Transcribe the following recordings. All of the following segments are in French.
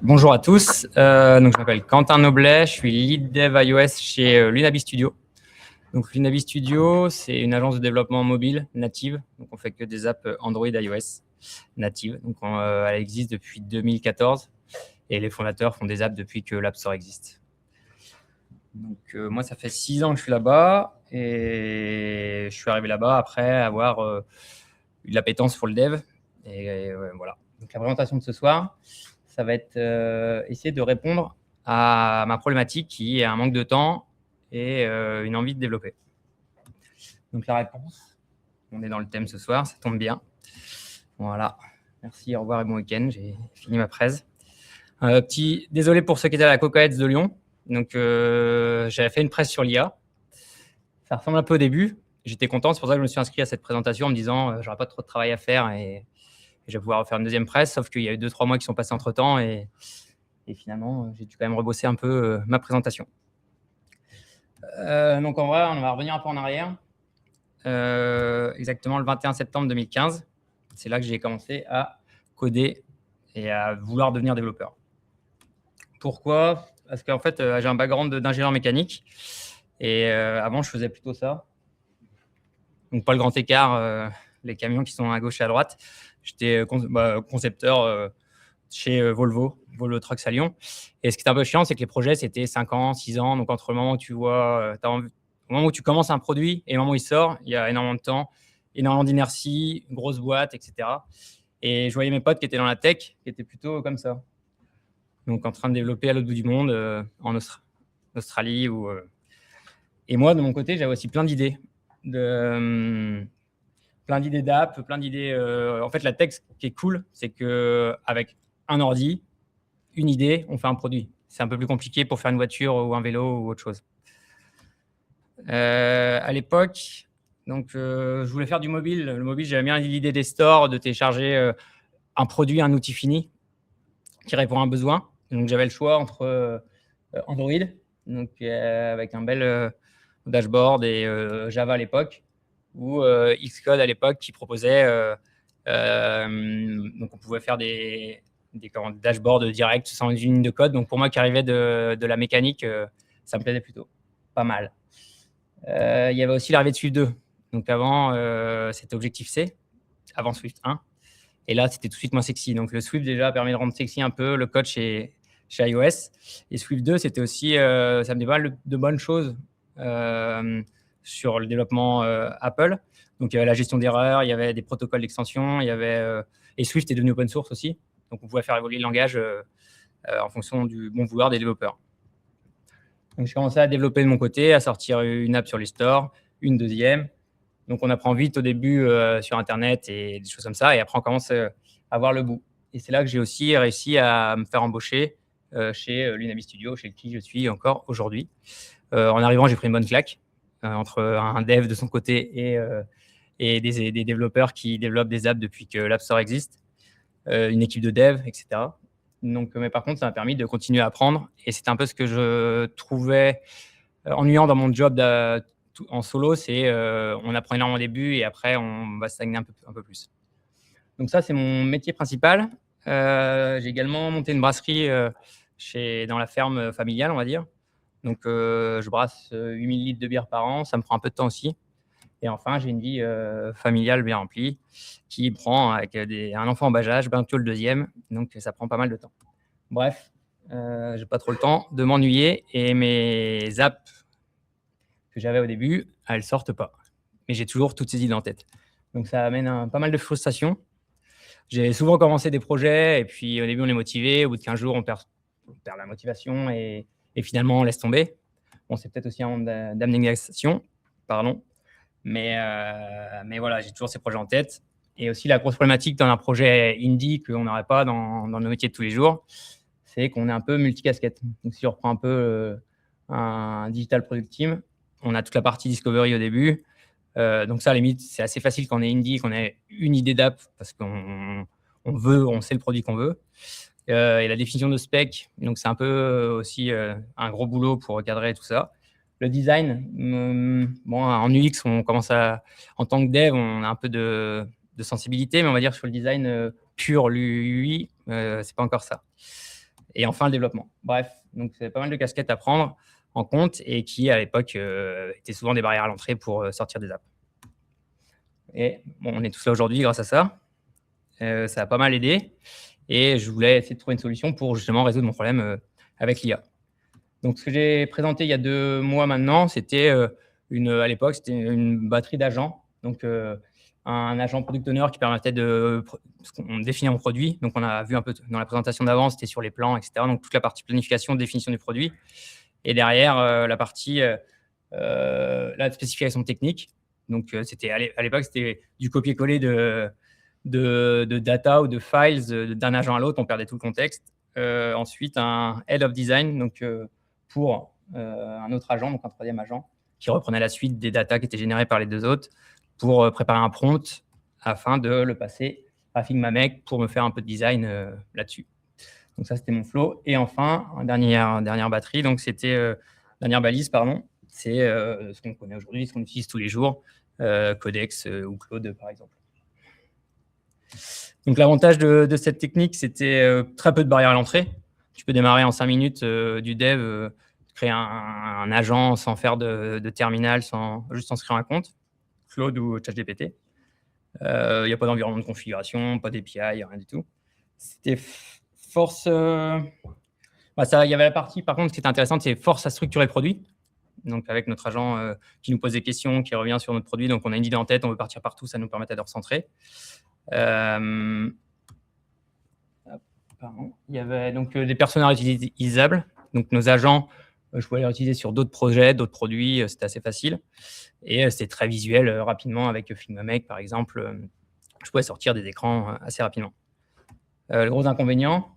Bonjour à tous, donc je m'appelle Quentin Noblet, je suis lead dev iOS chez Lunabi Studio. Donc Lunabi Studio, c'est une agence de développement mobile native, donc on fait que des apps Android iOS natives. Donc elle existe depuis 2014 et les fondateurs font des apps depuis que l'App Store existe. Donc moi, ça fait 6 ans que je suis là-bas et je suis arrivé là-bas après avoir eu de l'appétence pour le dev. Et voilà. Donc la présentation de ce soir, ça va être essayer de répondre à ma problématique qui est un manque de temps et une envie de développer. Donc la réponse, on est dans le thème ce soir, ça tombe bien. Voilà. Merci, au revoir et bon week-end. J'ai fini ma presse. Désolé pour ceux qui étaient à la Cocoheads de Lyon. Donc j'avais fait une presse sur l'IA. Ça ressemble un peu au début. J'étais content, c'est pour ça que je me suis inscrit à cette présentation en me disant j'aurai pas trop de travail à faire et je vais pouvoir refaire une deuxième presse, sauf qu'il y a eu 2-3 mois qui sont passés entre temps et finalement, j'ai dû quand même rebosser un peu ma présentation. Donc en vrai, on va revenir un peu en arrière. Exactement le 21 septembre 2015, c'est là que j'ai commencé à coder et à vouloir devenir développeur. Pourquoi? Parce qu'en fait, j'ai un background d'ingénieur mécanique et avant, je faisais plutôt ça. Donc pas le grand écart, les camions qui sont à gauche et à droite. J'étais concepteur chez Volvo Trucks à Lyon. Et ce qui est un peu chiant, c'est que les projets, c'était 5 ans, 6 ans. Donc, entre le moment où tu vois, au moment où tu commences un produit et le moment où il sort, il y a énormément de temps, énormément d'inertie, une grosse boîte, etc. Et je voyais mes potes qui étaient dans la tech, qui étaient plutôt comme ça. Donc, en train de développer à l'autre bout du monde, en Australie. Et moi, de mon côté, j'avais aussi plein d'idées. Plein d'idées d'app, plein d'idées. En fait, la tech, ce qui est cool, c'est qu'avec un ordi, une idée, on fait un produit. C'est un peu plus compliqué pour faire une voiture ou un vélo ou autre chose. À l'époque, donc, je voulais faire du mobile. Le mobile, j'avais bien l'idée des stores, de télécharger un produit, un outil fini qui répond à un besoin. Donc, j'avais le choix entre Android, donc, avec un bel dashboard et Java à l'époque, ou Xcode à l'époque qui proposait. Donc, on pouvait faire des dashboards directs sans une ligne de code. Donc, pour moi qui arrivais de la mécanique, ça me plaisait plutôt pas mal. Il y avait aussi l'arrivée de Swift 2. Donc, avant, c'était Objective-C, avant Swift 1. Et là, c'était tout de suite moins sexy. Donc, le Swift, déjà, permet de rendre sexy un peu le code chez iOS. Et Swift 2, c'était aussi, ça me dit pas mal de bonnes choses sur le développement Apple. Donc, il y avait la gestion d'erreurs, il y avait des protocoles d'extension, il y avait, et Swift est devenu open source aussi. Donc, on pouvait faire évoluer le langage en fonction du bon vouloir des développeurs. Donc, j'ai commencé à développer de mon côté, à sortir une app sur les stores, une deuxième. Donc, on apprend vite au début sur Internet et des choses comme ça. Et après, on commence à voir le bout. Et c'est là que j'ai aussi réussi à me faire embaucher chez Lunabi Studio, chez qui je suis encore aujourd'hui. En arrivant, j'ai pris une bonne claque entre un dev de son côté et des développeurs qui développent des apps depuis que l'App Store existe, une équipe de dev, etc. Donc, mais par contre, ça m'a permis de continuer à apprendre. Et c'est un peu ce que je trouvais ennuyant dans mon job en solo, c'est on apprend énormément au début et après, on va stagner un peu plus. Donc ça, c'est mon métier principal. J'ai également monté une brasserie dans la ferme familiale, on va dire. Donc, je brasse 8000 litres de bière par an. Ça me prend un peu de temps aussi. Et enfin, j'ai une vie familiale bien remplie qui prend avec un enfant en bas âge, bientôt le deuxième. Donc, ça prend pas mal de temps. Bref, j'ai pas trop le temps de m'ennuyer et mes apps que j'avais au début, elles sortent pas. Mais j'ai toujours toutes ces idées en tête. Donc, ça amène pas mal de frustration. J'ai souvent commencé des projets et puis au début, on est motivé. Au bout de 15 jours, on perd la motivation et finalement, on laisse tomber. Bon, c'est peut-être aussi un monde d'abnégation, pardon. Mais voilà, j'ai toujours ces projets en tête. Et aussi, la grosse problématique dans un projet indie qu'on n'aurait pas dans nos métiers de tous les jours, c'est qu'on est un peu multicasquette. Donc, si on reprend un peu un digital product team, on a toute la partie discovery au début. Donc ça, à la limite, c'est assez facile quand on est indie, qu'on ait une idée d'app parce qu'on sait le produit qu'on veut. Et la définition de spec, donc c'est un peu aussi un gros boulot pour recadrer tout ça. Le design, bon, en UX, en tant que dev, on a un peu de sensibilité, mais on va dire sur le design pur, l'UI, c'est pas encore ça. Et enfin, le développement. Bref, donc c'est pas mal de casquettes à prendre en compte et qui, à l'époque, étaient souvent des barrières à l'entrée pour sortir des apps. Et bon, on est tous là aujourd'hui grâce à ça. Ça a pas mal aidé et je voulais essayer de trouver une solution pour justement résoudre mon problème avec l'IA. Donc, ce que j'ai présenté il y a 2 mois maintenant, c'était à l'époque, c'était une batterie d'agents. Donc, un agent product owner qui permettait de définir mon produit. Donc, on a vu un peu dans la présentation d'avant, c'était sur les plans, etc. Donc, toute la partie planification, définition du produit. Et derrière, la partie la spécification technique. Donc, c'était à l'époque, c'était du copier-coller de data ou de files d'un agent à l'autre. On perdait tout le contexte. Ensuite, un head of design, donc pour un autre agent, donc un troisième agent, qui reprenait la suite des datas qui étaient générées par les 2 autres pour préparer un prompt afin de le passer à Figma Make pour me faire un peu de design là-dessus. Donc ça, c'était mon flow. Et enfin, dernière batterie, donc c'était dernière balise, pardon, c'est ce qu'on connaît aujourd'hui, ce qu'on utilise tous les jours, Codex ou Claude, par exemple. Donc l'avantage de cette technique, c'était très peu de barrières à l'entrée. Tu peux démarrer en 5 minutes du dev, créer un agent sans faire de terminal, juste en se créant un compte, Claude ou ChatGPT. Il n'y a pas d'environnement de configuration, pas d'API, rien du tout. C'était force. Il y avait la partie, par contre, ce qui était intéressante, c'est force à structurer le produit. Donc, avec notre agent qui nous pose des questions, qui revient sur notre produit. Donc, on a une idée en tête, on veut partir partout, ça nous permettait de recentrer. Il y avait donc des personnages utilisables. Donc, nos agents, je pouvais les utiliser sur d'autres projets, d'autres produits, c'était assez facile. Et c'était très visuel rapidement avec Figma Make, par exemple. Je pouvais sortir des écrans assez rapidement. Le gros inconvénient,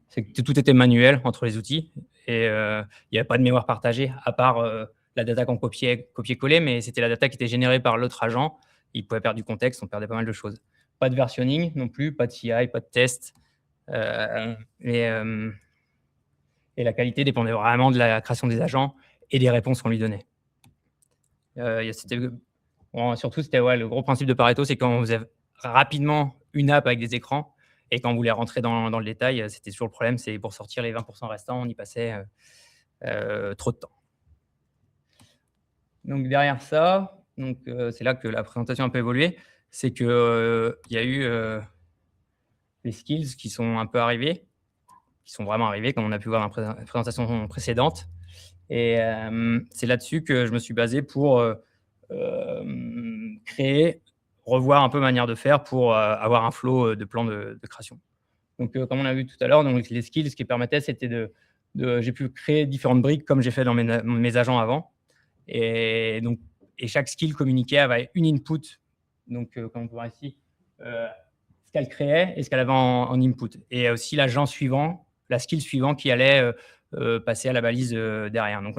c'est que tout était manuel entre les outils et il n'y avait pas de mémoire partagée à part la data qu'on copiait-collait, mais c'était la data qui était générée par l'autre agent. Il pouvait perdre du contexte, on perdait pas mal de choses. Pas de versionning non plus, pas de CI, pas de test. Et la qualité dépendait vraiment de la création des agents et des réponses qu'on lui donnait. Surtout, c'était le gros principe de Pareto, c'est quand on faisait rapidement une app avec des écrans et quand on voulait rentrer dans le détail, c'était toujours le problème, c'est pour sortir les 20% restants, on y passait trop de temps. Donc derrière ça, c'est là que la présentation a un peu évolué, c'est qu'il y a eu les skills qui sont un peu arrivés, qui sont vraiment arrivés, comme on a pu voir dans la présentation précédente. Et c'est là-dessus que je me suis basé pour revoir un peu manière de faire pour avoir un flow de plan de création. Donc, comme on a vu tout à l'heure, donc les skills, ce qui permettait, c'était j'ai pu créer différentes briques comme j'ai fait dans mes agents avant. Et chaque skill communiquait avec une input. Donc, comme on peut voir ici, ce qu'elle créait et ce qu'elle avait en input. Et aussi l'agent suivant, la skill suivant qui allait passer à la balise derrière. Donc,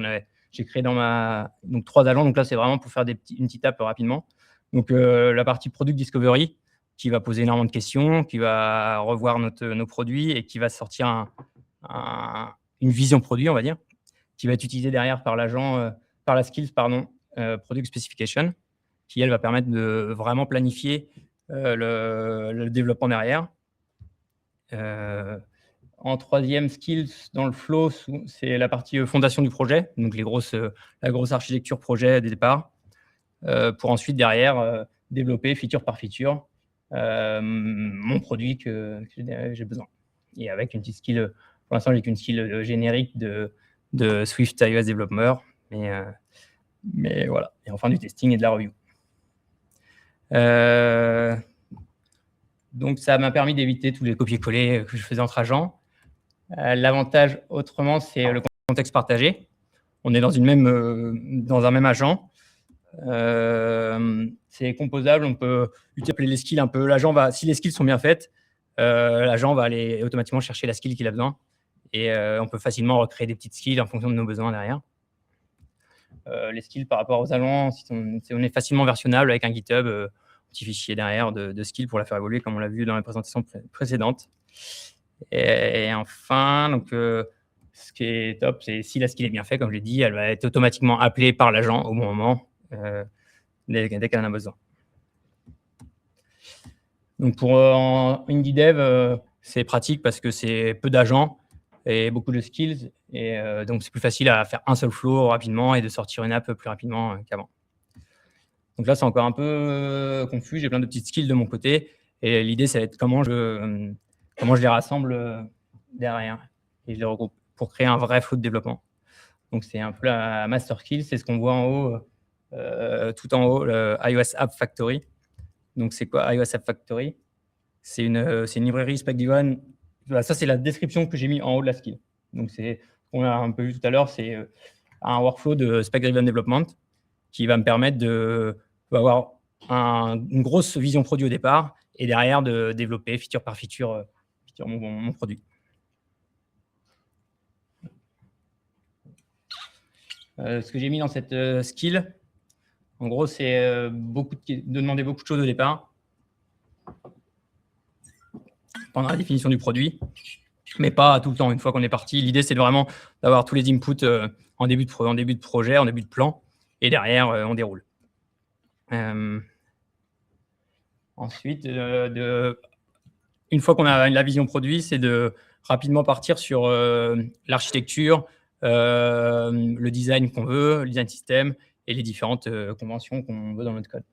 j'ai créé dans 3 agents. Donc là, c'est vraiment pour faire une petite app rapidement. Donc, la partie Product Discovery, qui va poser énormément de questions, qui va revoir nos produits et qui va sortir une vision produit, on va dire, qui va être utilisée derrière par l'agent, par la skills, Product Specification, qui, elle, va permettre de vraiment planifier le développement derrière. En troisième skills dans le flow, c'est la partie fondation du projet, donc la grosse architecture projet dès départ, pour ensuite derrière développer feature par feature mon produit que j'ai besoin. Et avec une petite skill, pour l'instant j'ai qu'une skill générique de Swift iOS Developer, mais voilà. Et enfin du testing et de la review. Donc ça m'a permis d'éviter tous les copier-coller que je faisais entre agents. L'avantage autrement, c'est le contexte partagé. On est dans un même agent. C'est composable, on peut utiliser les skills un peu. Si les skills sont bien faites, l'agent va aller automatiquement chercher la skill qu'il a besoin. Et on peut facilement recréer des petites skills en fonction de nos besoins derrière. Les skills par rapport aux agents, on est facilement versionnable avec un GitHub, petit fichier derrière de skills pour la faire évoluer, comme on l'a vu dans la présentation précédente. Et enfin, ce qui est top, c'est si la skill est bien faite, comme je l'ai dit, elle va être automatiquement appelée par l'agent au bon moment, dès qu'elle en a besoin. Donc, pour Indie Dev, C'est pratique parce que c'est peu d'agents et beaucoup de skills et donc c'est plus facile à faire un seul flow rapidement et de sortir une app plus rapidement, qu'avant. Donc là, c'est encore un peu, confus. J'ai plein de petites skills de mon côté et l'idée, ça va être comment je les rassemble, derrière et je les regroupe pour créer un vrai flow de développement. Donc c'est un peu la master skill, c'est ce qu'on voit en haut, tout en haut, le iOS App Factory. Donc c'est quoi iOS App Factory? C'est une librairie Spec-Driven. Voilà, ça, c'est la description que j'ai mis en haut de la skill. Donc c'est ce qu'on a un peu vu tout à l'heure, c'est, un workflow de Spec-Driven Development qui va me permettre d'avoir une grosse vision produit au départ et derrière de développer feature par feature, mon produit. Ce que j'ai mis dans cette skill, en gros, c'est de demander beaucoup de choses au départ pendant la définition du produit, mais pas tout le temps. Une fois qu'on est parti, l'idée, c'est vraiment d'avoir tous les inputs en début de projet, en début de plan, et derrière, on déroule. Ensuite, une fois qu'on a la vision produit, c'est de rapidement partir sur l'architecture, le design qu'on veut, le design système et les différentes conventions qu'on veut dans notre code.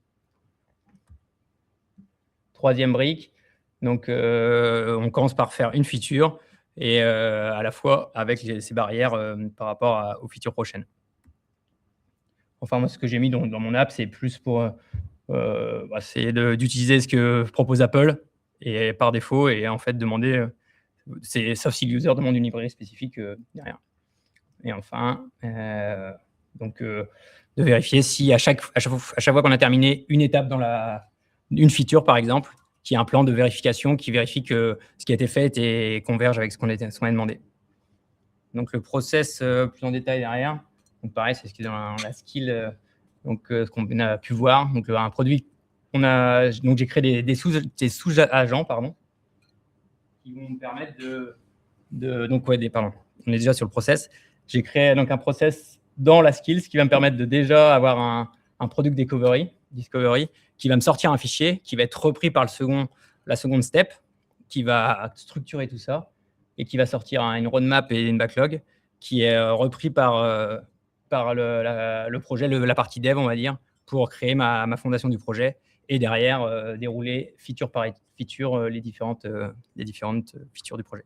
Troisième brique, donc on commence par faire une feature et à la fois avec ces barrières par rapport aux features prochaines. Enfin, moi, ce que j'ai mis dans mon app, c'est plus pour c'est d'utiliser ce que propose Apple et par défaut et en fait demander, sauf si l'user demande une librairie spécifique derrière. Et enfin, donc de vérifier si à chaque fois qu'on a terminé une étape dans une feature, par exemple, qu'il y a un plan de vérification qui vérifie que ce qui a été fait et converge avec ce qu'on a demandé. Donc le process plus en détail derrière. Donc pareil, c'est ce qui est dans la skill, ce qu'on a pu voir. Donc un produit, donc j'ai créé des sous-agents, qui vont me permettre pardon, on est déjà sur le process. J'ai créé donc un process dans la skill, ce qui va me permettre de déjà avoir un product discovery, qui va me sortir un fichier, qui va être repris par la seconde step, qui va structurer tout ça et qui va sortir une roadmap et une backlog, qui est repris par le projet, la partie dev, on va dire, pour créer ma fondation du projet et derrière dérouler feature par feature les différentes features du projet.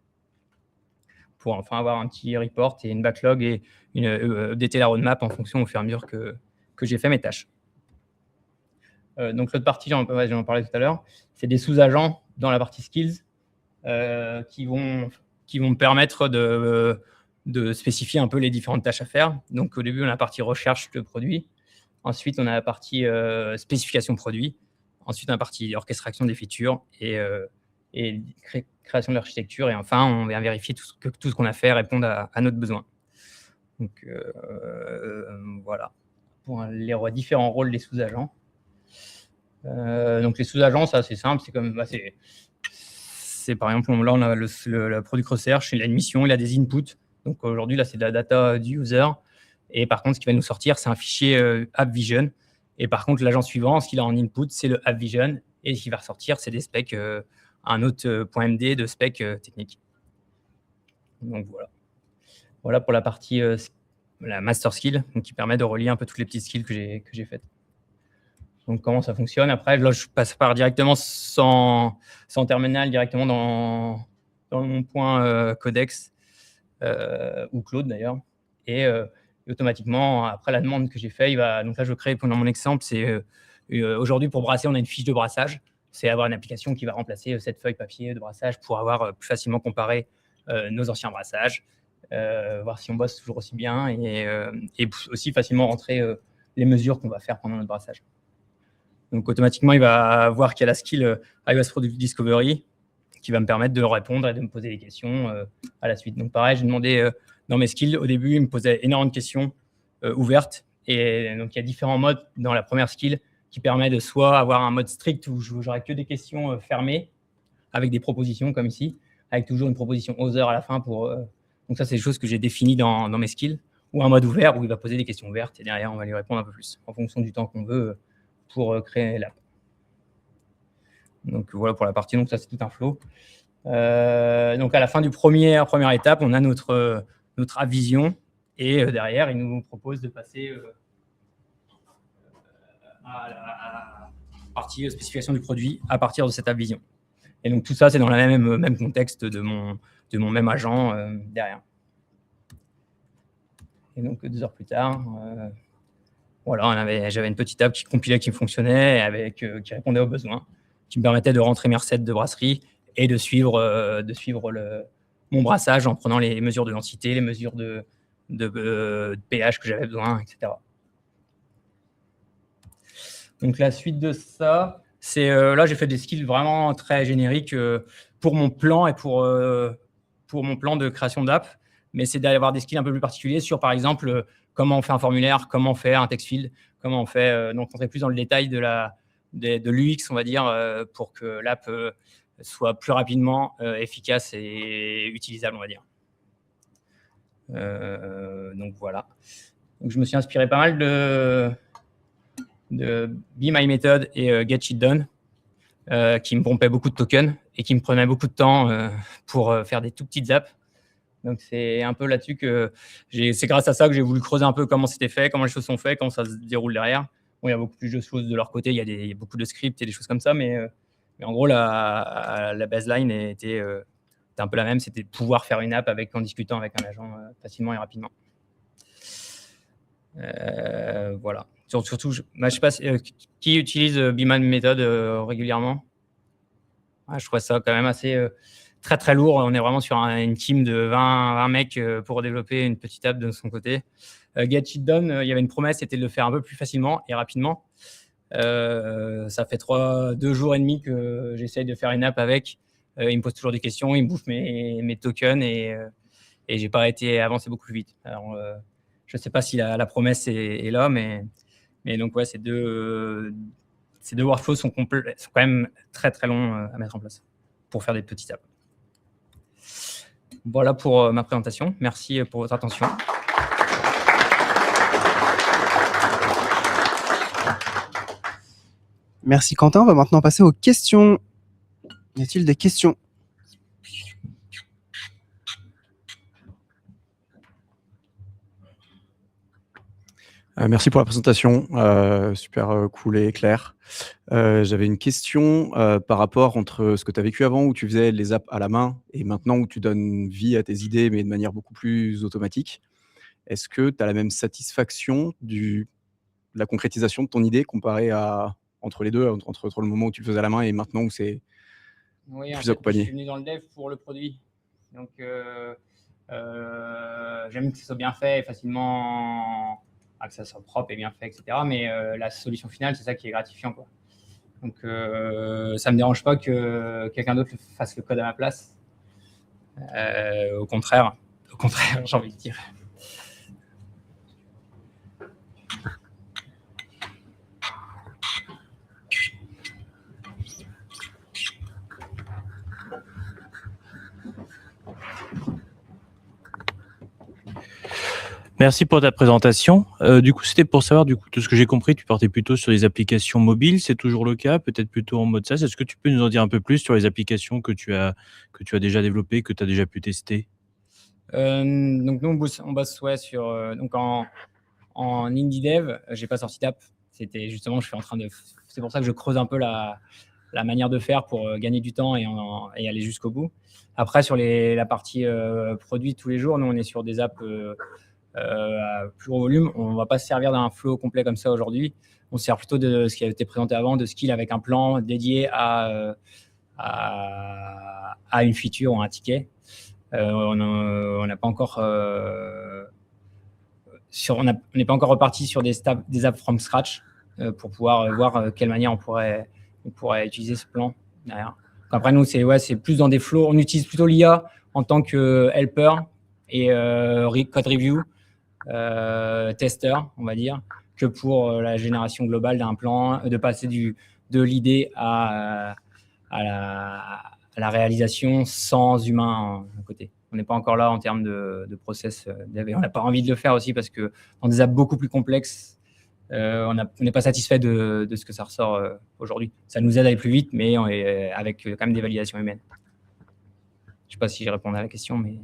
Pour enfin avoir un petit report et une backlog et updater la roadmap en fonction au fur et à mesure que j'ai fait mes tâches. Donc l'autre partie, j'en parlais tout à l'heure, c'est des sous-agents dans la partie skills qui vont me permettre de spécifier un peu les différentes tâches à faire. Donc au début, on a la partie recherche de produit. Ensuite, on a la partie spécification produit. Ensuite, on a la partie orchestration des features et création de l'architecture. Et enfin, on vient vérifier que tout ce qu'on a fait réponde à notre besoin. Donc voilà, pour les différents rôles des sous-agents. Donc les sous-agents, ça c'est simple, c'est comme c'est par exemple là on a le product research, il a une mission, il a des inputs. Donc aujourd'hui là c'est de la data du user et par contre ce qui va nous sortir c'est un fichier app vision et par contre l'agent suivant ce qu'il a en input c'est le app vision et ce qui va ressortir c'est des specs un autre .md de specs techniques. Donc voilà pour la partie la master skill donc qui permet de relier un peu toutes les petites skills que j'ai faites. Donc, comment ça fonctionne? Après, là, je passe directement sans terminal, directement dans mon point codex ou Claude d'ailleurs. Et automatiquement, après la demande que j'ai fait, donc là, je crée pendant mon exemple, c'est aujourd'hui pour brasser, on a une fiche de brassage. C'est avoir une application qui va remplacer cette feuille papier de brassage pour avoir plus facilement comparé nos anciens brassages, voir si on bosse toujours aussi bien et aussi facilement rentrer les mesures qu'on va faire pendant notre brassage. Donc, automatiquement, il va voir qu'il y a la skill iOS Product Discovery qui va me permettre de répondre et de me poser des questions à la suite. Donc, pareil, j'ai demandé dans mes skills, au début, il me posait énormément de questions ouvertes. Et donc, il y a différents modes dans la première skill qui permet de soit avoir un mode strict où j'aurai que des questions fermées avec des propositions comme ici, avec toujours une proposition other à la fin. Donc, ça, c'est des choses que j'ai définies dans mes skills. Ou un mode ouvert où il va poser des questions ouvertes et derrière, on va lui répondre un peu plus en fonction du temps qu'on veut pour créer l'app. Donc voilà pour la partie, donc ça c'est tout un flow. Donc, à la fin du première étape, on a notre app Vision et derrière, il nous propose de passer à la partie spécification du produit à partir de cette app Vision. Et donc, tout ça, c'est dans le même contexte de mon même agent derrière. Et donc, 2 heures plus tard, voilà, j'avais une petite app qui compilait, qui fonctionnait, qui répondait aux besoins, qui me permettait de rentrer mes recettes de brasserie et de suivre mon brassage en prenant les mesures de densité, les mesures de pH que j'avais besoin, etc. Donc, la suite de ça, c'est là, j'ai fait des skills vraiment très génériques pour mon plan et pour mon plan de création d'app. Mais c'est d'avoir des skills un peu plus particuliers sur, par exemple, comment on fait un formulaire, comment on fait un text field, comment on fait. Donc, rentrer plus dans le détail de l'UX, on va dire, pour que l'app soit plus rapidement efficace et utilisable, on va dire. Donc, voilà. Donc, je me suis inspiré pas mal de Be My Method et Get Shit Done, qui me pompaient beaucoup de tokens et qui me prenaient beaucoup de temps pour faire des tout petites apps. Donc, c'est un peu là-dessus que c'est grâce à ça que j'ai voulu creuser un peu comment c'était fait, comment les choses sont faites, comment ça se déroule derrière. Bon, il y a beaucoup plus de choses de leur côté, il y a beaucoup de scripts et des choses comme ça, mais en gros, la baseline était un peu la même, c'était de pouvoir faire une app en discutant avec un agent facilement et rapidement. Voilà. Surtout, je sais pas qui utilise Be My Method régulièrement. Je trouve ça quand même assez très très lourd. On est vraiment sur une team de 20 mecs pour développer une petite app de son côté. Get Shit Done, il y avait une promesse, c'était de le faire un peu plus facilement et rapidement. Ça fait 2 jours et demi que j'essaye de faire une app avec. Il me pose toujours des questions, il me bouffe mes tokens et j'ai pas été avancé beaucoup plus vite. Alors, je sais pas si la promesse est là, mais donc ouais, ces deux workflows sont quand même très très longs à mettre en place pour faire des petites apps. Voilà pour ma présentation. Merci pour votre attention. Merci Quentin. On va maintenant passer aux questions. Y a-t-il des questions ? Merci pour la présentation, super cool et clair. J'avais une question par rapport entre ce que tu as vécu avant où tu faisais les apps à la main et maintenant où tu donnes vie à tes idées mais de manière beaucoup plus automatique. Est-ce que tu as la même satisfaction de la concrétisation de ton idée comparée entre les deux, entre le moment où tu le faisais à la main et maintenant où c'est Oui, plus accompagné? Je suis venu dans le dev pour le produit. Donc, j'aime que ça soit bien fait et facilement, que ça soit propre et bien fait, etc. Mais la solution finale, c'est ça qui est gratifiant, quoi. Donc, ça ne me dérange pas que quelqu'un d'autre fasse le code à ma place. Au contraire, j'ai envie de dire. Merci pour ta présentation. Du coup, c'était pour savoir, de ce que j'ai compris, tu partais plutôt sur les applications mobiles. C'est toujours le cas, peut-être plutôt en mode SaaS. Est-ce que tu peux nous en dire un peu plus sur les applications que tu as déjà développées, que tu as déjà pu tester? Donc, nous, on bosse sur... donc, en indie dev, j'ai pas sorti d'app. C'était justement, c'est pour ça que je creuse un peu la manière de faire pour gagner du temps et aller jusqu'au bout. Après, sur la partie produit tous les jours, nous, on est sur des apps à plus gros volume. On va pas se servir d'un flow complet comme ça aujourd'hui. On se sert plutôt de ce qui a été présenté avant, de skills avec un plan dédié à une feature ou un ticket. On n'a pas encore on n'est pas encore reparti sur des apps from scratch pour pouvoir voir quelle manière on pourrait utiliser ce plan derrière. Donc après, nous, c'est plus dans des flows. On utilise plutôt l'IA en tant que helper et code review, tester, on va dire, que pour la génération globale d'un plan, de passer de l'idée à la réalisation sans humain à côté. On n'est pas encore là en termes de process dev et on n'a pas envie de le faire aussi parce que dans des apps beaucoup plus complexes, on n'est pas satisfait de ce que ça ressort aujourd'hui. Ça nous aide à aller plus vite, mais avec quand même des validations humaines. sais pas si j'ai répondu à la question, mais…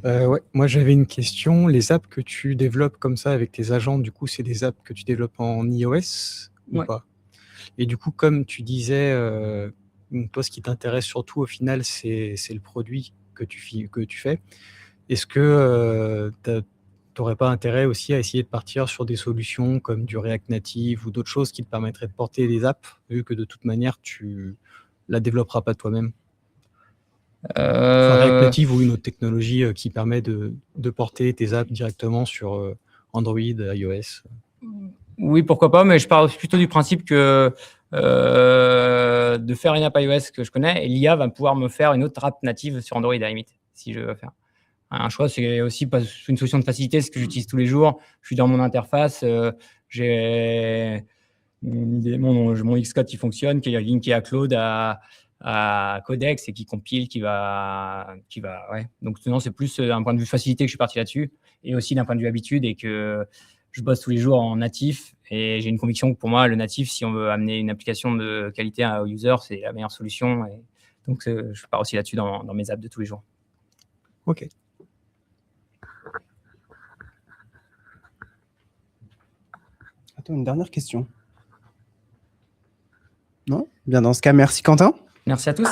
Ouais, moi j'avais une question. Les apps que tu développes comme ça avec tes agents, du coup, c'est des apps que tu développes en iOS ou Ouais. pas? Et du coup, comme tu disais, toi, ce qui t'intéresse surtout au final, c'est le produit que tu fais. Est-ce que tu n'aurais pas intérêt aussi à essayer de partir sur des solutions comme du React Native ou d'autres choses qui te permettraient de porter des apps, vu que de toute manière, tu la développeras pas toi-même? Enfin, React Native ou une autre technologie qui permet de porter tes apps directement sur Android, iOS. Oui, pourquoi pas, mais je pars plutôt du principe que de faire une app iOS que je connais, et l'IA va pouvoir me faire une autre app native sur Android à la limite, si je veux faire. Un choix, c'est aussi pas une solution de facilité, c'est ce que j'utilise tous les jours. Je suis dans mon interface, j'ai mon Xcode qui fonctionne, qui est linké à Claude, à Codex et qui compile, ouais. Donc non, c'est plus d'un point de vue facilité que je suis parti là-dessus, et aussi d'un point de vue habitude, et que je bosse tous les jours en natif, et j'ai une conviction que pour moi, le natif, si on veut amener une application de qualité aux users, c'est la meilleure solution. Et donc je pars aussi là-dessus dans mes apps de tous les jours. Ok. Attends, une dernière question. Non? Bien, dans ce cas, merci Quentin. Merci à tous.